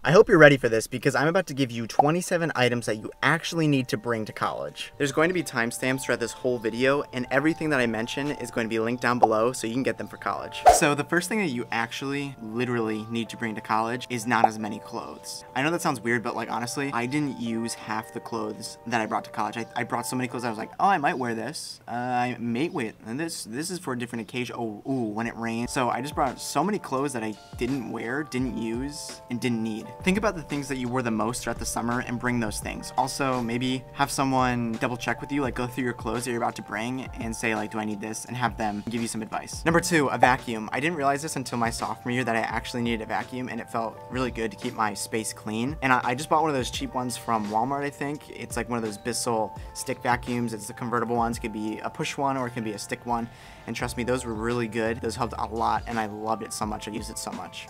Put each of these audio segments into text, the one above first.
I hope you're ready for this because I'm about to give you 27 items that you actually need to bring to college. There's going to be timestamps throughout this whole video, and everything that I mention is going to be linked down below so you can get them for college. So the first thing that you actually literally need to bring to college is not as many clothes. I know that sounds weird, but like honestly, I didn't use half the clothes that I brought to college. I brought so many clothes I was like, oh, I might wear this. I may wait, and this is for a different occasion. Oh, ooh, when it rains. So I just brought so many clothes that I didn't wear, didn't use, and didn't need. Think about the things that you wore the most throughout the summer and bring those things. Also, maybe have someone double check with you, like go through your clothes that you're about to bring and say like, do I need this? And have them give you some advice. Number 2, a vacuum. I didn't realize this until my sophomore year that I actually needed a vacuum, and it felt really good to keep my space clean. And I just bought one of those cheap ones from Walmart, I think. It's like one of those Bissell stick vacuums. It's the convertible ones. It could be a push one or it can be a stick one. And trust me, those were really good. Those helped a lot, and I loved it so much. I used it so much.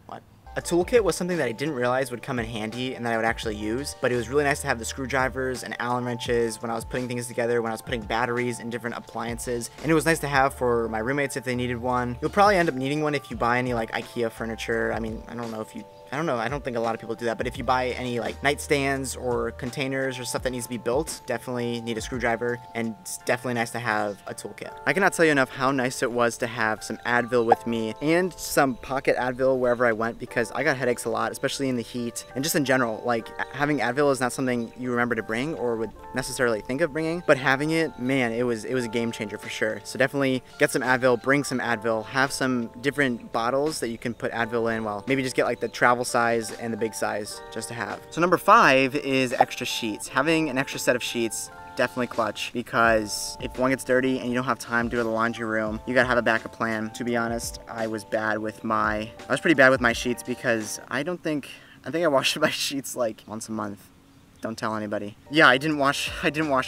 What? A toolkit was something that I didn't realize would come in handy and that I would actually use, but it was really nice to have the screwdrivers and Allen wrenches when I was putting things together, when I was putting batteries in different appliances, and it was nice to have for my roommates if they needed one. You'll probably end up needing one if you buy any like IKEA furniture. I mean, I don't think a lot of people do that, but if you buy any like nightstands or containers or stuff that needs to be built, definitely need a screwdriver, and it's definitely nice to have a toolkit. I cannot tell you enough how nice it was to have some ADVIL with me and some pocket ADVIL wherever I went, because I got headaches a lot, especially in the heat and just in general. Like having ADVIL is not something you remember to bring or would necessarily think of bringing, but having it, man, it was a game changer for sure. So definitely get some ADVIL, bring some ADVIL, have some different bottles that you can put ADVIL in. Well, maybe just get like the travel size and the big size just to have. So number 5 is extra sheets. Having an extra set of sheets, definitely clutch, because if one gets dirty and you don't have time to go to the laundry room, you gotta have a backup plan. To be honest, I was pretty bad with my sheets because I think I wash my sheets like once a month. Don't tell anybody. Yeah, I didn't wash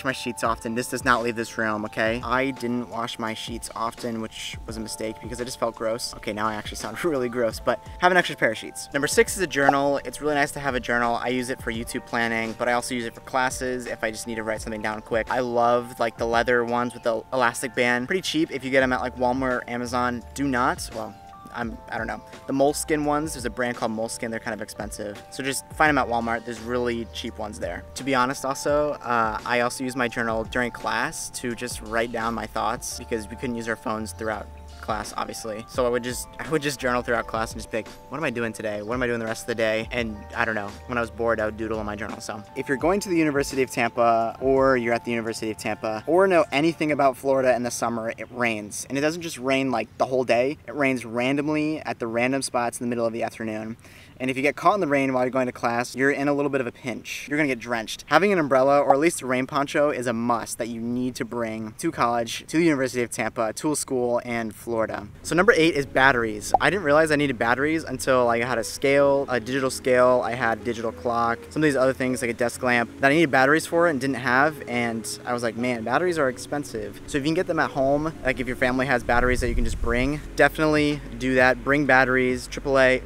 my sheets often. This does not leave this room, okay? I didn't wash my sheets often, which was a mistake because I just felt gross. Okay, now I actually sound really gross, but have an extra pair of sheets. Number 6 is a journal. It's really nice to have a journal. I use it for YouTube planning, but I also use it for classes if I just need to write something down quick. I love like the leather ones with the elastic band. Pretty cheap if you get them at like Walmart or Amazon. Do not, well, I don't know. The moleskin ones, there's a brand called Moleskin, they're kind of expensive. So just find them at Walmart, there's really cheap ones there. To be honest also, I also use my journal during class to just write down my thoughts because we couldn't use our phones throughout class, obviously. So I would just journal throughout class and just be like, what am I doing today? What am I doing the rest of the day? And I don't know, when I was bored, I would doodle in my journal. So if you're going to the University of Tampa, or you're at the University of Tampa, or know anything about Florida in the summer, it rains. And it doesn't just rain like the whole day. It rains randomly at the random spots in the middle of the afternoon. And if you get caught in the rain while you're going to class, you're in a little bit of a pinch. You're gonna get drenched. Having an umbrella, or at least a rain poncho, is a must that you need to bring to college, to the University of Tampa, to a school, and Florida. So number 8 is batteries. I didn't realize I needed batteries until I had a scale, a digital scale, I had a digital clock, some of these other things like a desk lamp that I needed batteries for and didn't have, and I was like, man, batteries are expensive. So if you can get them at home, like if your family has batteries that you can just bring, definitely do that. Bring batteries, AAA,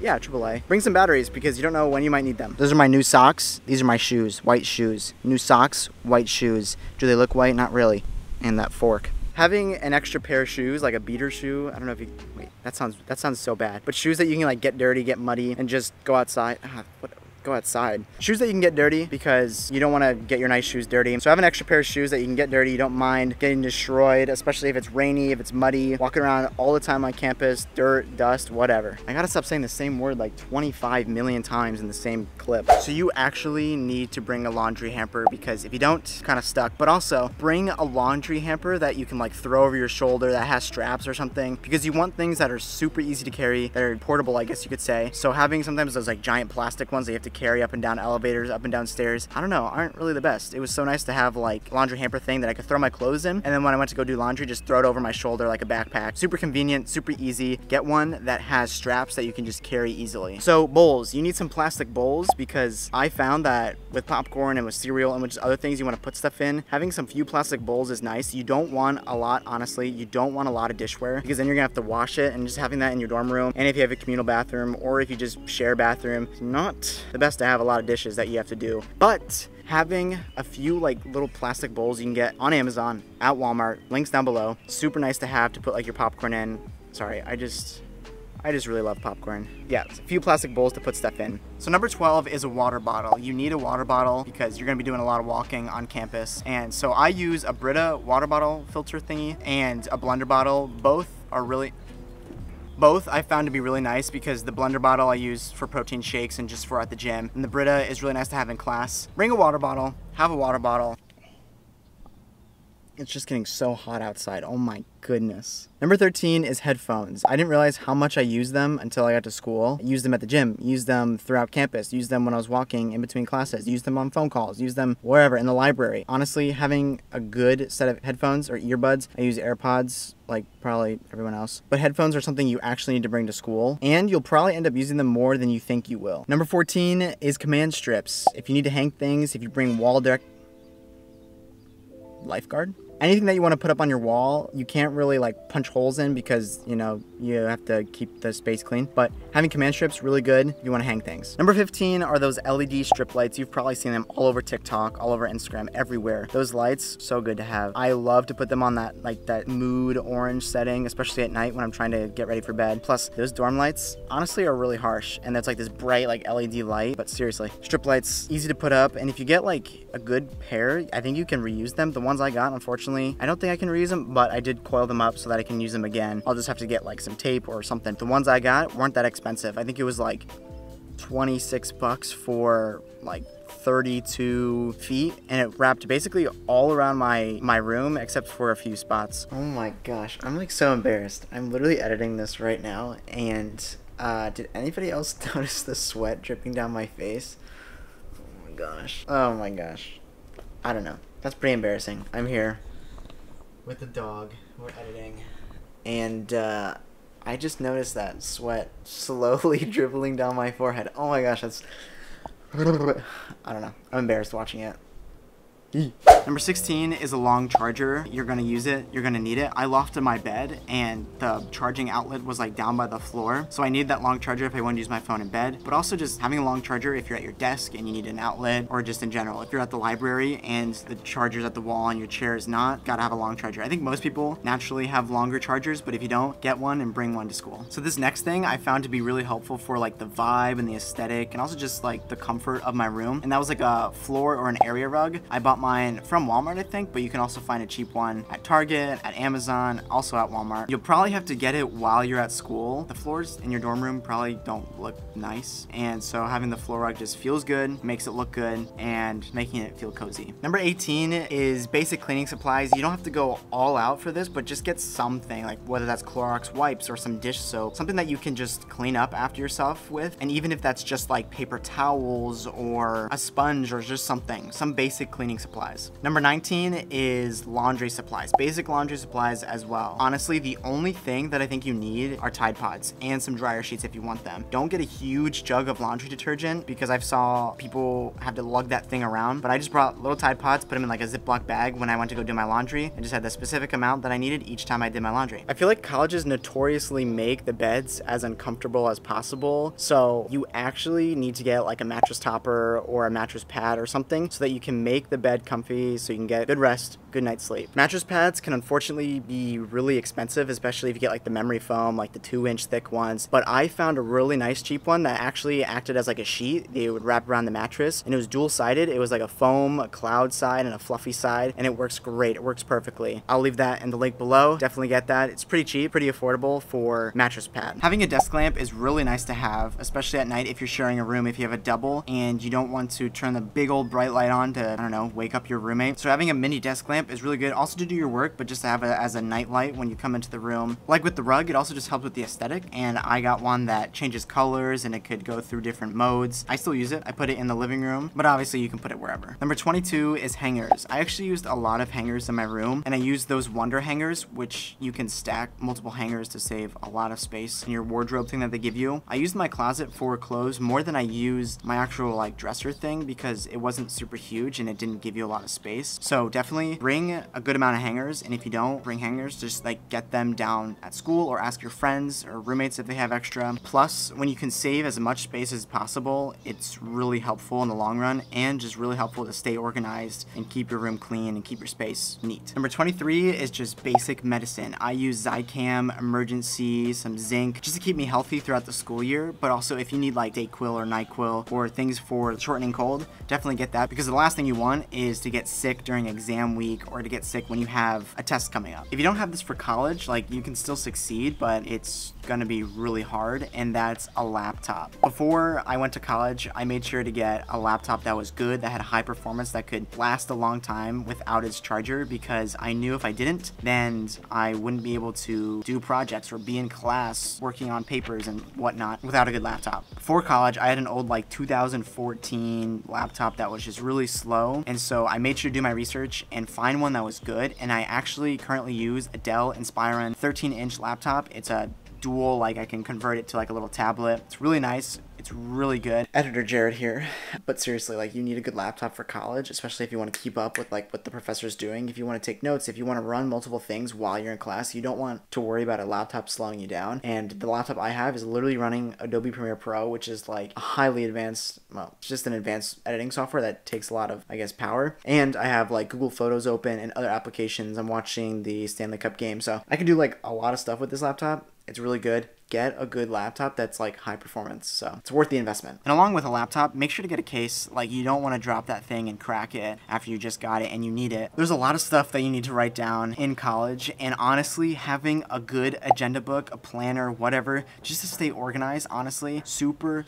yeah, AAA. Bring some batteries because you don't know when you might need them. Those are my new socks. These are my shoes, white shoes. New socks, white shoes. Do they look white? Not really. And that fork. Having an extra pair of shoes, like a beater shoe, I don't know if you, wait, that sounds so bad. But shoes that you can like get dirty, get muddy, and just go outside. Go outside. Shoes that you can get dirty because you don't want to get your nice shoes dirty. So have an extra pair of shoes that you can get dirty. You don't mind getting destroyed, especially if it's rainy, if it's muddy, walking around all the time on campus, dirt, dust, whatever. I gotta stop saying the same word like 25 million times in the same clip. So you actually need to bring a laundry hamper because if you don't, kind of stuck. But also bring a laundry hamper that you can like throw over your shoulder that has straps or something, because you want things that are super easy to carry, that are portable, I guess you could say. So having sometimes those like giant plastic ones that you have to carry up and down elevators, up and down stairs, I don't know, aren't really the best. It was so nice to have like a laundry hamper thing that I could throw my clothes in, and then when I went to go do laundry, just throw it over my shoulder like a backpack. Super convenient, super easy. Get one that has straps that you can just carry easily. So bowls, you need some plastic bowls because I found that with popcorn and with cereal and with just other things you want to put stuff in, having some few plastic bowls is nice. You don't want a lot, honestly. You don't want a lot of dishware because then you're gonna have to wash it, and just having that in your dorm room, and if you have a communal bathroom or if you just share a bathroom, it's not the best to have a lot of dishes that you have to do. But having a few like little plastic bowls you can get on Amazon, at Walmart, links down below, super nice to have to put like your popcorn in. Sorry, I just really love popcorn. Yeah, a few plastic bowls to put stuff in. So number 12 is a water bottle. You need a water bottle because you're gonna be doing a lot of walking on campus. And so I use a Brita water bottle filter thingy and a blender bottle. Both I found to be really nice because the blender bottle I use for protein shakes and just for at the gym. And the Brita is really nice to have in class. Bring a water bottle, have a water bottle. It's just getting so hot outside. Oh my goodness. Number 13 is headphones. I didn't realize how much I used them until I got to school. I used them at the gym, used them throughout campus, used them when I was walking in between classes, used them on phone calls, used them wherever in the library. Honestly, having a good set of headphones or earbuds, I use AirPods like probably everyone else. But headphones are something you actually need to bring to school, and you'll probably end up using them more than you think you will. Number 14 is command strips. If you need to hang things, if you bring wall lifeguard? Anything that you want to put up on your wall, you can't really like punch holes in because, you know, you have to keep the space clean. But having command strips, really good if you want to hang things. Number 15 are those LED strip lights. You've probably seen them all over TikTok, all over Instagram, everywhere. Those lights, so good to have. I love to put them on that, like that mood orange setting, especially at night when I'm trying to get ready for bed. Plus, those dorm lights, honestly, are really harsh. And that's like this bright, like LED light. But seriously, strip lights, easy to put up. And if you get like a good pair, I think you can reuse them. The ones I got, unfortunately, I don't think I can reuse them, but I did coil them up so that I can use them again. I'll just have to get like some tape or something. The ones I got weren't that expensive. I think it was like 26 bucks for like 32 feet, and it wrapped basically all around my room except for a few spots. Oh my gosh, I'm like so embarrassed. I'm literally editing this right now, and did anybody else notice the sweat dripping down my face? Oh my gosh. Oh my gosh. I don't know. That's pretty embarrassing. I'm here with the dog. We're editing. And I just noticed that sweat slowly dribbling down my forehead. Oh my gosh, that's... I don't know. I'm embarrassed watching it. Number 16 is a long charger. You're gonna use it, you're gonna need it. I lofted my bed and the charging outlet was like down by the floor. So I need that long charger if I want to use my phone in bed, but also just having a long charger if you're at your desk and you need an outlet, or just in general. If you're at the library and the charger's at the wall and your chair is not, gotta have a long charger. I think most people naturally have longer chargers, but if you don't, get one and bring one to school. So this next thing I found to be really helpful for like the vibe and the aesthetic and also just like the comfort of my room. And that was like a floor or an area rug. I bought mine from Walmart, I think, but you can also find a cheap one at Target, at Amazon, also at Walmart. You'll probably have to get it while you're at school. The floors in your dorm room probably don't look nice, and so having the floor rug just feels good, makes it look good, and making it feel cozy. Number 18 is basic cleaning supplies. You don't have to go all out for this, but just get something, like whether that's Clorox wipes or some dish soap, something that you can just clean up after yourself with, and even if that's just like paper towels or a sponge or just something, some basic cleaning supplies. Number 19 is laundry supplies, basic laundry supplies as well. Honestly, the only thing that I think you need are Tide Pods and some dryer sheets if you want them. Don't get a huge jug of laundry detergent because I've saw people have to lug that thing around, but I just brought little Tide Pods, put them in like a Ziploc bag when I went to go do my laundry, and just had the specific amount that I needed each time I did my laundry. I feel like colleges notoriously make the beds as uncomfortable as possible, so you actually need to get like a mattress topper or a mattress pad or something so that you can make the bed comfy so you can get good rest, good night's sleep. Mattress pads can unfortunately be really expensive, especially if you get like the memory foam, like the 2-inch thick ones, but I found a really nice cheap one that actually acted as like a sheet. It would wrap around the mattress, and it was dual-sided. It was like a foam, a cloud side, and a fluffy side, and it works great. It works perfectly. I'll leave that in the link below. Definitely get that. It's pretty cheap, pretty affordable for mattress pad. Having a desk lamp is really nice to have, especially at night if you're sharing a room, if you have a double and you don't want to turn the big old bright light on to, I don't know, wake up your roommate. So having a mini desk lamp is really good, also to do your work, but just to have it as a night light when you come into the room. Like with the rug, it also just helps with the aesthetic, and I got one that changes colors and it could go through different modes. I still use it. I put it in the living room, but obviously you can put it wherever. Number 22 is hangers. I actually used a lot of hangers in my room, and I used those Wonder hangers, which you can stack multiple hangers to save a lot of space in your wardrobe thing that they give you. I used my closet for clothes more than I used my actual like dresser thing because it wasn't super huge and it didn't give give you a lot of space. So definitely bring a good amount of hangers, and if you don't bring hangers, just like get them down at school or ask your friends or roommates if they have extra. Plus, when you can save as much space as possible, it's really helpful in the long run and just really helpful to stay organized and keep your room clean and keep your space neat. Number 23 is just basic medicine. I use Zicam, Emergency, some zinc, just to keep me healthy throughout the school year, but also if you need like Dayquil or NyQuil or things for shortening cold, definitely get that, because the last thing you want is to get sick during exam week or to get sick when you have a test coming up. If you don't have this for college, like you can still succeed, but it's gonna be really hard, and that's a laptop. Before I went to college, I made sure to get a laptop that was good, that had high performance, that could last a long time without its charger, because I knew if I didn't, then I wouldn't be able to do projects or be in class working on papers and whatnot without a good laptop. Before college, I had an old like 2014 laptop that was just really slow, and so I made sure to do my research and find one that was good, and I actually currently use a Dell Inspiron 13-inch laptop. It's a dual, like I can convert it to like a little tablet. It's really nice. It's really good. Editor Jared here. But seriously, like you need a good laptop for college, especially if you want to keep up with like what the professor's doing. If you want to take notes, if you want to run multiple things while you're in class, you don't want to worry about a laptop slowing you down. And the laptop I have is literally running Adobe Premiere Pro, which is like a highly advanced, well, it's just an advanced editing software that takes a lot of, I guess, power. And I have like Google Photos open and other applications. I'm watching the Stanley Cup game, so I can do like a lot of stuff with this laptop. It's really good. Get a good laptop that's like high performance, so it's worth the investment. And along with a laptop, make sure to get a case. Like you don't want to drop that thing and crack it after you just got it and you need it. There's a lot of stuff that you need to write down in college, and honestly, having a good agenda book, a planner, whatever, just to stay organized, honestly, super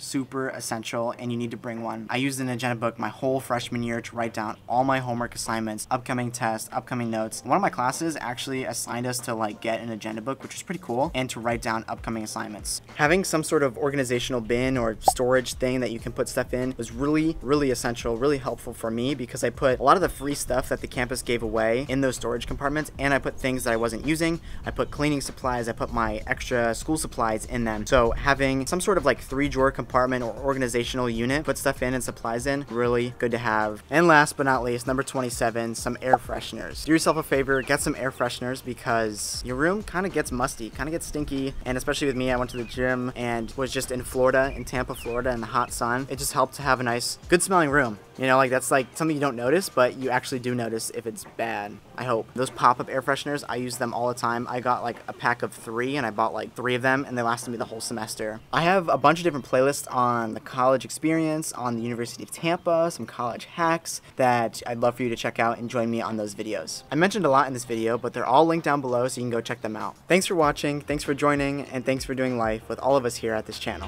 essential, and you need to bring one. I used an agenda book my whole freshman year to write down all my homework assignments, upcoming tests, upcoming notes. One of my classes actually assigned us to like get an agenda book, which was pretty cool, and to write down upcoming assignments. Having some sort of organizational bin or storage thing that you can put stuff in was really essential, really helpful for me, because I put a lot of the free stuff that the campus gave away in those storage compartments, and I put things that I wasn't using. I put cleaning supplies, I put my extra school supplies in them. So having some sort of like 3-drawer compartment or organizational unit, put stuff in and supplies in, really good to have. And last but not least, number 27, some air fresheners. Do yourself a favor, get some air fresheners, because your room kind of gets musty, kind of gets stinky, and especially with me, I went to the gym and was just in Florida, in Tampa, Florida, in the hot sun. It just helped to have a nice, good smelling room. You know, like that's like something you don't notice, but you actually do notice if it's bad, I hope. Those pop-up air fresheners, I use them all the time. I got like a pack of 3 and I bought like 3 of them, and they lasted me the whole semester. I have a bunch of different playlists on the college experience, on the University of Tampa, some college hacks that I'd love for you to check out and join me on those videos. I mentioned a lot in this video, but they're all linked down below so you can go check them out. Thanks for watching, thanks for joining, and thanks for doing life with all of us here at this channel.